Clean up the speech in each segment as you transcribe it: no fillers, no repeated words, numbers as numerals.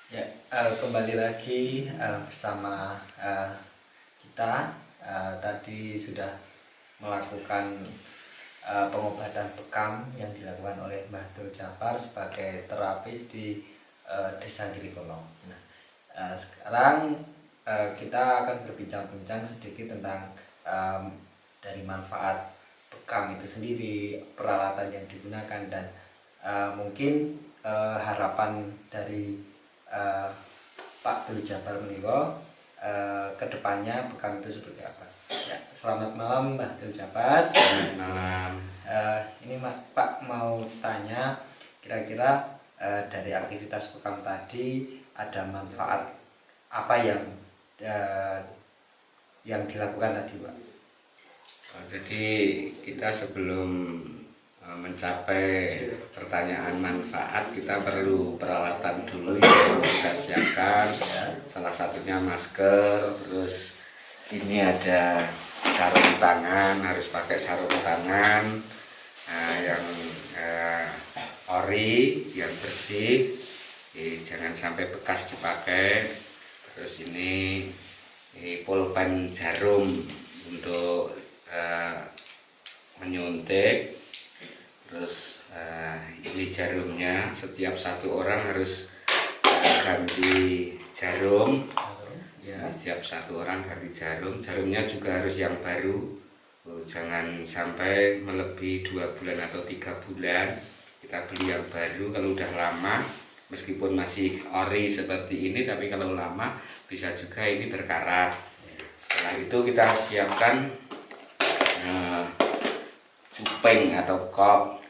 Ya, kembali lagi bersama kita. Tadi sudah melakukan pengobatan bekam yang dilakukan oleh Mbah Abdul Jabbar sebagai terapis di Desa Girikono. Nah, sekarang kita akan berbincang-bincang sedikit tentang dari manfaat bekam itu sendiri, peralatan yang digunakan, dan mungkin harapan dari uh, Pak Abdul Jabbar menika kedepannya bekam itu seperti apa. Ya, selamat malam Mbak Abdul Jabbar. Selamat malam. Ini Pak mau tanya, kira-kira dari aktivitas bekam tadi ada manfaat apa uh, yang dilakukan tadi, Pak? Jadi kita sebelum mencapai pertanyaan manfaat, kita perlu peralatan dulu yang kita siapkan. Salah satunya masker, terus ini ada sarung tangan, harus pakai sarung tangan yang ori, yang bersih, jangan sampai bekas dipakai. Terus ini pulpen jarum untuk menyuntik. Terus ini jarumnya, setiap satu orang harus ganti jarum ya, setiap satu orang ganti jarum. Jarumnya juga harus yang baru, jangan sampai melebihi 2 bulan atau 3 bulan. Kita beli yang baru. Kalau udah lama, meskipun masih ori seperti ini, tapi kalau lama bisa juga ini berkarat. Setelah itu kita siapkan cupeng atau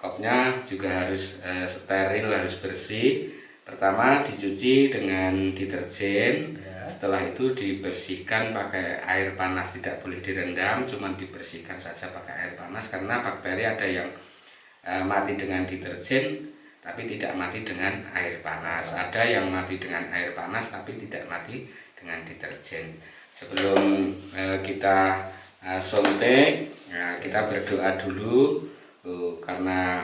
kopnya juga harus steril, harus bersih. Pertama dicuci dengan deterjen, setelah itu dibersihkan pakai air panas, tidak boleh direndam, cuma dibersihkan saja pakai air panas, karena bakteri ada yang mati dengan deterjen tapi tidak mati dengan air panas, ada yang mati dengan air panas tapi tidak mati dengan deterjen. Sebelum kita suntik, kita berdoa dulu, karena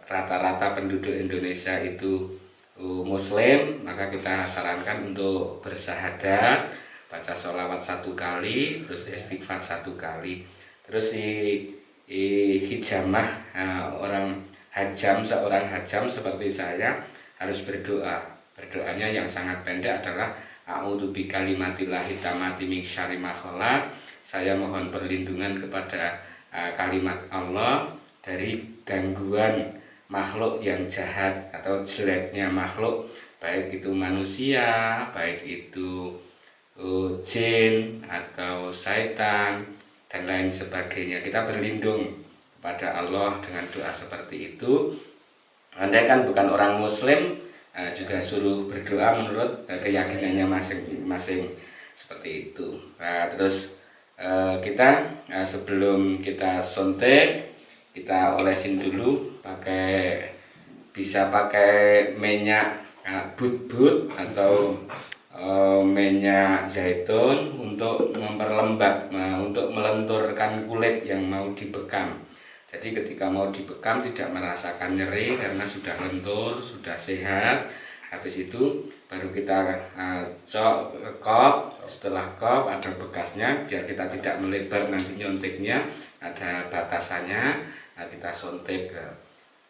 rata-rata penduduk Indonesia itu Muslim, maka kita sarankan untuk bersahadat, baca sholawat 1 kali, terus istighfar 1 kali, terus hijamah, seorang hajam seperti saya harus berdoa. Berdoanya yang sangat pendek adalah a'udzu bikalimatillahi tammati min syarri ma khalaq. Saya mohon perlindungan kepada kalimat Allah dari gangguan makhluk yang jahat atau jeleknya makhluk, baik itu manusia, baik itu jin atau syaitan dan lain sebagainya. Kita berlindung kepada Allah dengan doa seperti itu. Andai kan bukan orang Muslim, juga suruh berdoa menurut keyakinannya masing-masing seperti itu. Terus kita sebelum kita suntik, kita olesin dulu bisa pakai minyak but-but atau minyak zaitun untuk memperlembab, untuk melenturkan kulit yang mau dibekam. Jadi ketika mau dibekam tidak merasakan nyeri karena sudah lentur, sudah sehat. Habis itu baru kita cok ke kop. Setelah kop ada bekasnya, biar kita tidak melebar nanti nyuntiknya, ada batasannya. Kita suntik.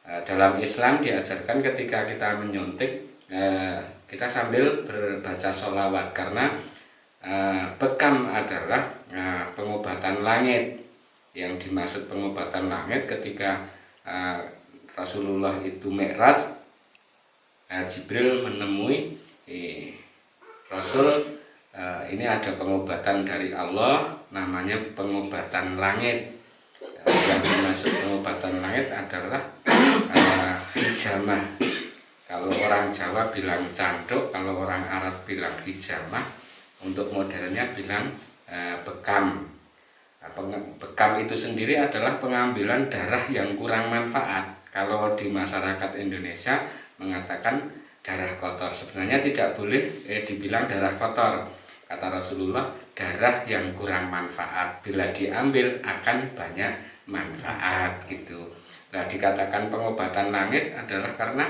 Dalam Islam diajarkan ketika kita menyuntik, kita sambil berbaca sholawat, karena bekam adalah pengobatan langit. Yang dimaksud pengobatan langit ketika Rasulullah itu Mi'raj, Jibril menemui Rasul, ini ada pengobatan dari Allah, namanya pengobatan langit. Yang dimaksud pengobatan langit adalah hijamah. Kalau orang Jawa bilang canduk, kalau orang Arab bilang hijamah, untuk modernnya bilang bekam. Bekam itu sendiri adalah pengambilan darah yang kurang manfaat. Kalau di masyarakat Indonesia mengatakan darah kotor, sebenarnya tidak boleh dibilang darah kotor. Kata Rasulullah, darah yang kurang manfaat, bila diambil akan banyak manfaat gitu. Nah, dikatakan pengobatan langit adalah karena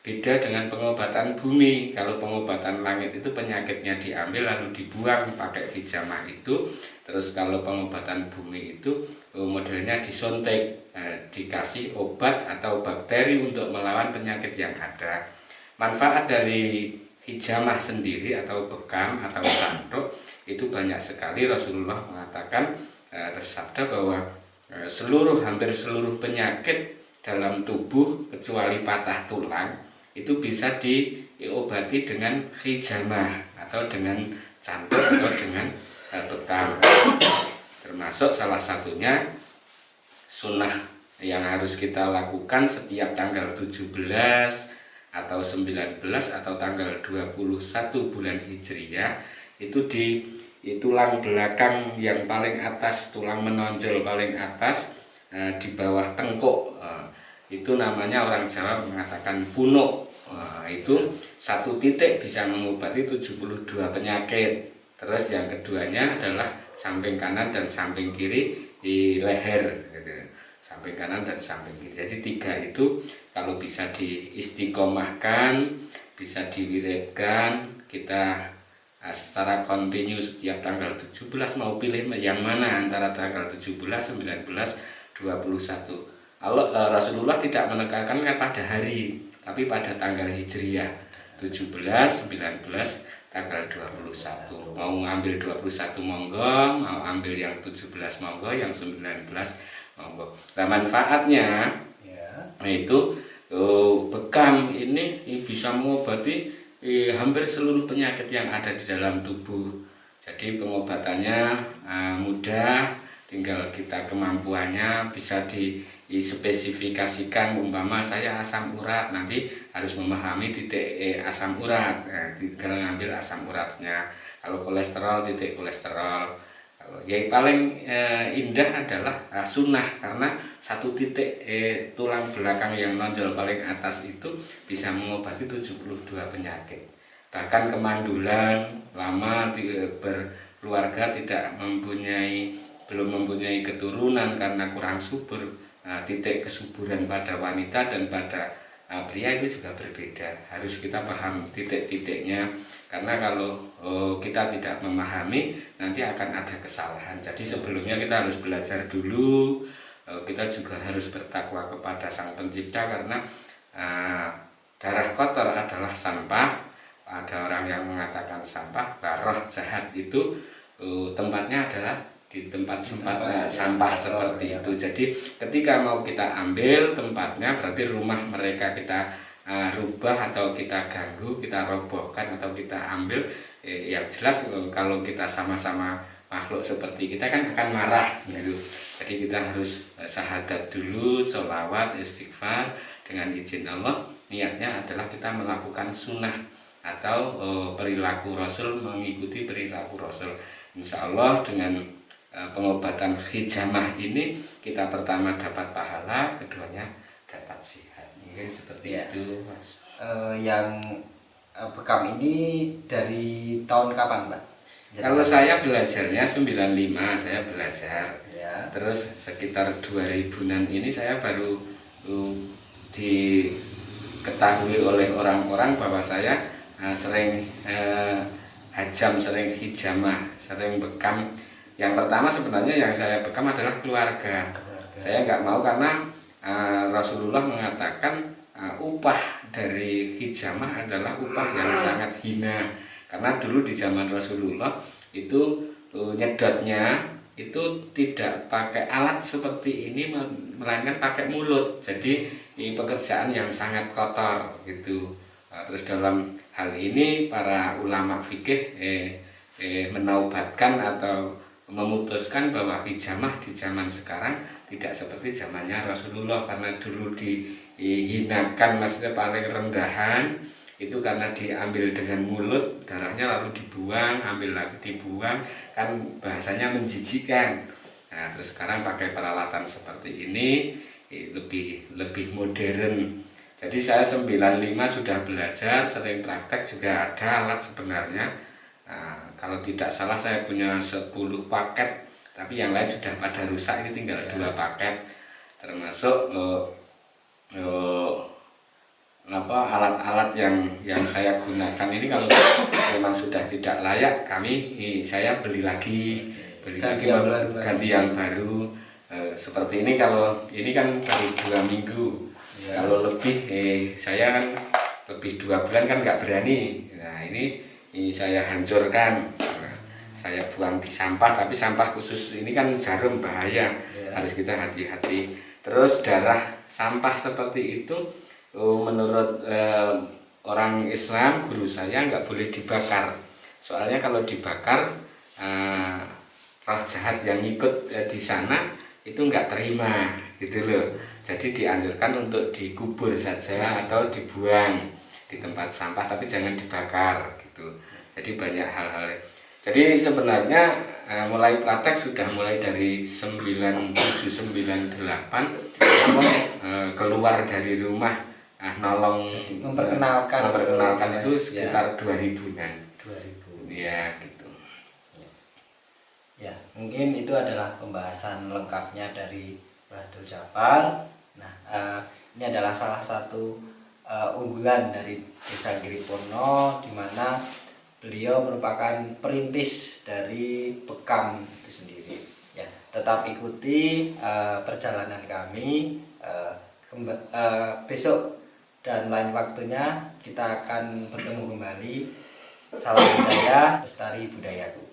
beda dengan pengobatan bumi. Kalau pengobatan langit itu penyakitnya diambil lalu dibuang pakai hijamah itu. Terus kalau pengobatan bumi itu modelnya disuntik, dikasih obat atau bakteri untuk melawan penyakit yang ada. Manfaat dari hijamah sendiri atau bekam atau canduk itu banyak sekali. Rasulullah mengatakan, bersabda bahwa hampir seluruh penyakit dalam tubuh kecuali patah tulang itu bisa diobati dengan hijamah atau dengan canduk atau dengan bekam. Termasuk salah satunya sunnah yang harus kita lakukan setiap tanggal 17 atau 19 atau tanggal 21 bulan Hijriyah itu di tulang belakang yang paling atas, tulang menonjol paling atas di bawah tengkuk, itu namanya orang Jawa mengatakan punuk. Itu satu titik bisa mengobati 72 penyakit. Terus yang keduanya adalah samping kanan dan samping kiri di leher gitu. Samping kanan dan samping kiri. Jadi 3 itu kalau bisa diistiqomahkan, bisa diwiridkan, kita secara kontinu setiap tanggal 17, mau pilih yang mana antara tanggal 17, 19, 21. Rasulullah tidak menekankan pada hari, tapi pada tanggal Hijriyah 17, 19, tanggal 21. Mau ngambil 21 monggo, mau ambil yang 17 monggo, yang 19 monggo. Nah, manfaatnya itu bekam ini bisa mengobati hampir seluruh penyakit yang ada di dalam tubuh. Jadi pengobatannya mudah, tinggal kita kemampuannya bisa dispesifikasikan. Umpama saya asam urat, nanti harus memahami titik asam urat, tinggal ngambil asam uratnya. Kalau kolesterol, titik kolesterol. Yang paling indah adalah sunnah, karena satu titik tulang belakang yang nonjol paling atas itu bisa mengobati 72 penyakit. Bahkan kemandulan, lama berkeluarga belum mempunyai keturunan karena kurang subur, titik kesuburan pada wanita dan pada pria itu juga berbeda. Harus kita paham titik-titiknya, karena kalau kita tidak memahami nanti akan ada kesalahan. Jadi sebelumnya kita harus belajar dulu. Kita juga harus bertakwa kepada Sang Pencipta, karena darah kotor adalah sampah. Ada orang yang mengatakan sampah, roh jahat itu tempatnya adalah di tempat sampah seperti itu. Jadi ketika mau kita ambil tempatnya, berarti rumah mereka kita rubah atau kita ganggu, kita robohkan atau kita ambil. Yang jelas kalau kita sama-sama makhluk seperti kita kan akan marah gitu. Jadi kita harus syahadat dulu, sholawat, istighfar dengan izin Allah. Niatnya adalah kita melakukan sunnah atau perilaku Rasul, mengikuti perilaku Rasul. Insya Allah dengan pengobatan hijamah ini kita pertama dapat pahala, keduanya dapat sehat. Mungkin seperti itu, Mas. Yang bekam ini dari tahun kapan, Pak? Kalau saya belajarnya 95, saya belajar. Ya. Terus sekitar 2000-an ini saya baru diketahui oleh orang-orang bahwa saya sering hajam, sering hijamah, sering bekam. Yang pertama sebenarnya yang saya bekam adalah keluarga. Saya nggak mau karena Rasulullah mengatakan upah dari hijamah adalah upah yang sangat hina. Karena dulu di zaman Rasulullah itu nyedotnya itu tidak pakai alat seperti ini, melainkan pakai mulut. Jadi ini pekerjaan yang sangat kotor gitu. Terus dalam hal ini para ulama fikih menaubatkan atau memutuskan bahwa hijamah di zaman sekarang tidak seperti zamannya Rasulullah, karena dulu dihinakan, maksudnya paling rendahan itu karena diambil dengan mulut, darahnya lalu dibuang, ambil lagi dibuang, kan bahasanya menjijikan. Nah, terus sekarang pakai peralatan seperti ini lebih modern. Jadi saya 95 sudah belajar, sering praktek, juga ada alat sebenarnya. Nah, kalau tidak salah saya punya 10 paket, tapi yang lain sudah pada rusak, ini tinggal 2 paket. Termasuk alat-alat yang saya gunakan ini kalau memang sudah tidak layak, saya beli lagi ganti yang baru. Seperti ini, kalau ini kan baru 2 minggu ya. Kalau lebih saya kan lebih 2 bulan kan nggak berani. Nah ini saya hancurkan, saya buang di sampah, tapi sampah khusus ini kan jarum, bahaya ya. Harus kita hati-hati. Terus darah sampah seperti itu menurut orang Islam, guru saya, nggak boleh dibakar. Soalnya kalau dibakar roh jahat yang ikut di sana itu nggak terima gitu loh. Jadi dianjurkan untuk dikubur saja atau dibuang di tempat sampah, tapi jangan dibakar gitu. Jadi banyak hal-hal. Jadi sebenarnya mulai praktek sudah mulai dari 9798 keluar dari rumah nolong memperkenalkan itu sekitar 2000-an. 2000 ya gitu. Ya, mungkin itu adalah pembahasan lengkapnya dari Mbah Abdul Djapar. Nah, ini adalah salah satu unggulan dari Desa Giripono, di mana beliau merupakan perintis dari Bekam itu sendiri. Ya, tetap ikuti perjalanan kami besok dan lain waktunya kita akan bertemu kembali. Salam budaya, lestari budayaku.